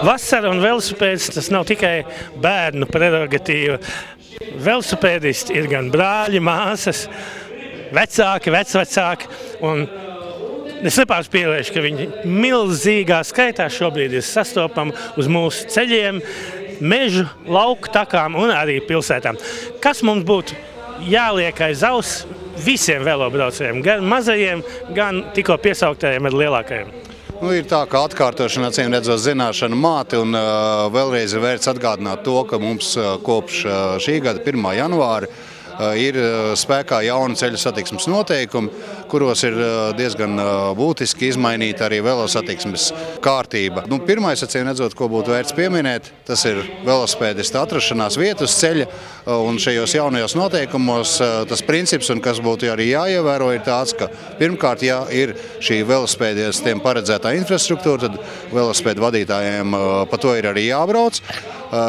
Vasara un velosipēds tas nav tikai bērnu prerogatīva. Velosipēdisti ir gan brāļi, māsas, vecāki, vecvecāki. Un es nepārspīlēšu, ka viņi milzīgā skaitā šobrīd ir sastopami uz mūsu ceļiem, mežu, lauku takām un arī pilsētām. Kas mums būtu jāliek aiz auss visiem velobraucējiem, gan mazajiem, gan tikko piesauktajiem ar lielākajiem? Ir tā, ka atkārtošana, acīm redzot, zināšana māte, un vēlreiz ir vērts atgādināt to, ka mums kopš šī gada 1. janvāra ir spēkā jauni ceļu satiksmes noteikumi, kuros ir diezgan būtiski izmainīta arī velosatiksmes kārtība. Pirmais, acīm redzot, ko būtu vērts pieminēt, tas ir velosipēdista atrašanās vietu uz ceļa, un šajos jaunajos noteikumos tas princips, un kas būtu arī jāievēro, ir tāds, ka pirmkārt, ja ir šī velosipēdistiem paredzētā infrastruktūra, tad velosipēdu vadītājiem pa to ir arī jābrauc.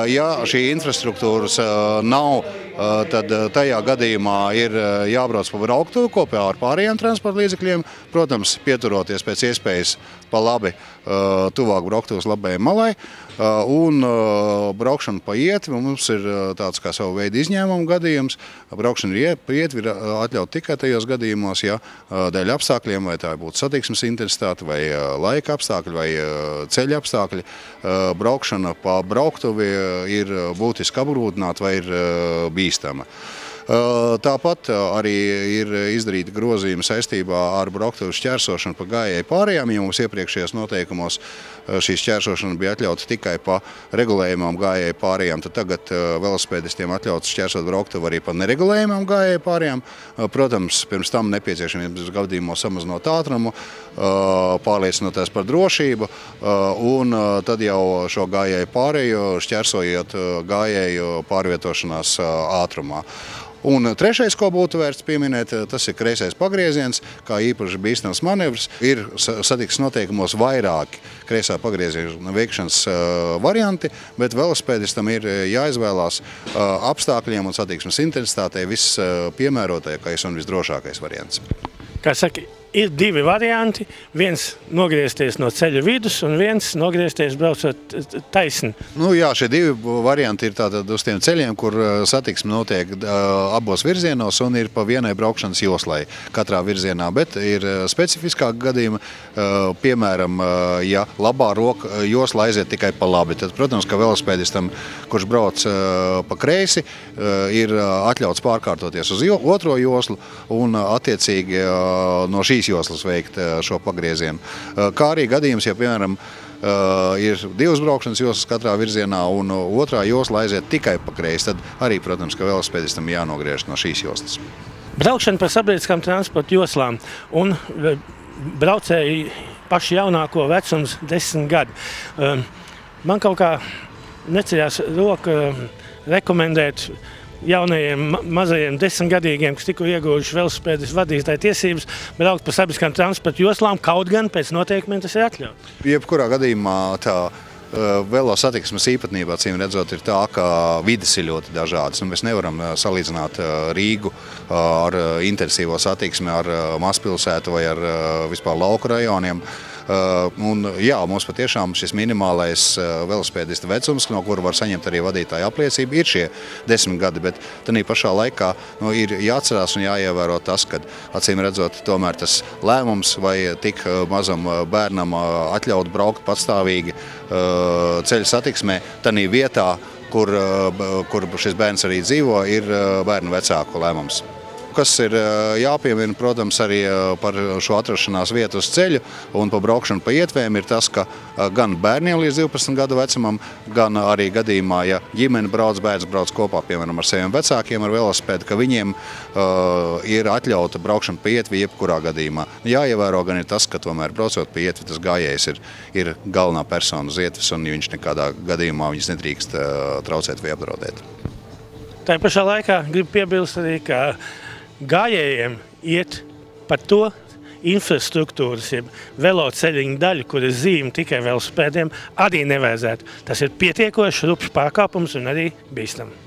Ja šī infrastruktūras nav, tad tajā gadījumā ir jābrauc pa brauktuvi kopā ar pārējiem transporta līdzekļiem, protams, pieturoties pēc iespējas pa labi tuvāk brauktuves labajai malai, un braukšana pa ietvi mums ir tāds kā savu veidu izņēmumu gadījums. Braukšana pa ietvi ir atļauta tikai tajos gadījumos, ja dēļ apstākļiem, vai tā būtu satiksmes intensitāte, vai laika apstākļi, vai ceļa apstākļi, braukšana pa brauktuvi ir būtiski apgrūtināta vai ir bīstama. Tāpat arī ir izdarīta grozījuma saistībā ar brauktuves šķērsošanu pa gājēju pārējām, ja mums iepriekšējos noteikumos šī šķērsošana bija atļauta tikai pa regulējumām gājēju pārējām, tad tagad velosipēdistiem atļauts šķērsot brauktuvi arī pa neregulējumām gājēju pārējām. Protams, pirms tam nepieciešamības gadījumos samazinot ātrumu, pārliecinoties par drošību, un tad jau šo gājēju pārēju šķērsojot gājēju pārvietošanās ātrumā. Un trešais, ko būtu vērts pieminēt, tas ir kreisais pagrieziens, kā īpaši bīstams manevrs. Ir satiksmes noteikumos vairāki kreisā pagrieziena veikšanas varianti, bet velosipēdistam ir jāizvēlās apstākļiem un satiksmes intensitātei vispiemērotākais un visdrošākais variants. Kā saka, ir divi varianti. Viens nogriezties no ceļa vidus un viens nogriezties braucot taisni. Jā, šie divi varianti ir tātad uz tiem ceļiem, kur satiksme notiek abos virzienos un ir pa vienai braukšanas joslai katrā virzienā, bet ir specifiskāk gadījumi, piemēram, ja labā roka josla aiziet tikai pa labi, tad, protams, ka velosipēdistam, kurš brauc pa kreisi, ir atļauts pārkārtoties uz otro joslu un attiecīgi no šīs joslas veikt šo pagriezienu. Kā arī gadījums, ja, piemēram, ir divas braukšanas joslas katrā virzienā un otrā josla aiziet tikai pa kreisi, tad arī, protams, ka velosipēdistam jānogriež no šīs joslas. Braukšana pa sabiedriskām transporta joslām un braucēji paši jaunāko vecums 10 gadi. Man kaut kā neceļās roka rekomendēt jaunajiem, mazajiem 10-gadīgiem, kas tikko ieguvuši velosipēdas vadītāju tiesības, braukt pa sabiedriskām transporta joslām, kaut gan pēc noteikumiem tas ir atļauts. Jebkurā gadījumā tā velosatiksmes īpatnība, acīm redzot, ir tā, ka vides ir ļoti dažādas. Mēs nevaram salīdzināt Rīgu ar intensīvo satiksmi, ar mazpilsētu vai ar vispār lauku rajoniem. Jā, mums patiešām šis minimālais velosipēdista vecums, no kura var saņemt arī vadītāja apliecību, ir šie 10 gadi, bet tādā pašā laikā ir jāatcerās un jāievēro tas, ka, acīm redzot, tomēr tas lēmums vai tik mazam bērnam atļaut braukt patstāvīgi ceļu satiksmē, tādā vietā, kur šis bērns arī dzīvo, ir bērnu vecāku lēmums. Kas ir jāpiemina, protams, arī par šo atrašanās vietu uz ceļu un pa braukšanu pa ietvēm, ir tas, ka gan bērniem līdz 12 gadu vecumam, gan arī gadījumā, ja ģimene bērns brauc kopā, piemēram, ar saviem vecākiem ar velosipēdu, ka viņiem ir atļauta braukšana pa ietvi jebkurā gadījumā. Jāievēro gan ir tas, ka tomēr braucot pa ietvi, tas gājējs ir galvenā persona uz ietves, un viņš nekādā gadījumā viņas nedrīkst traucēt vai apdraudēt. Tā pašā laikā gribu piebilst arī, ka gājējiem iet par to infrastruktūras, jeb veloceļiņu daļu, kur ir zīme tikai velosipēdiem, arī nevajadzētu. Tas ir pietiekoši rupšs pārkāpums un arī bīstams.